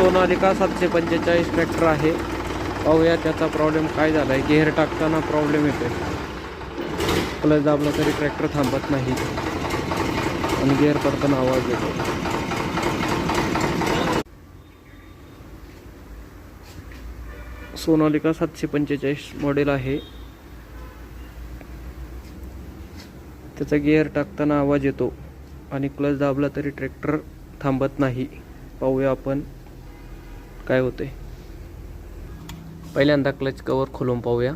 Sonalika 745 tractor आहे. पाहूया त्याचा प्रॉब्लेम काय झाला आहे. गेअर टाकताना प्रॉब्लेम येतो आहे. क्लच दाबला तरी ट्रॅक्टर थांबत नाही आणि गेअर पडताना आवाज येतो. सोनालिका 745 मॉडेल आहे. त्याचा गिअर टाकताना आवाज येतो आणि क्लच दाबला तरी ट्रॅक्टर थांबत नाही. पाहूया आपण काय होते. पहिल्यांदा क्लच कवर खोलून पाहूया.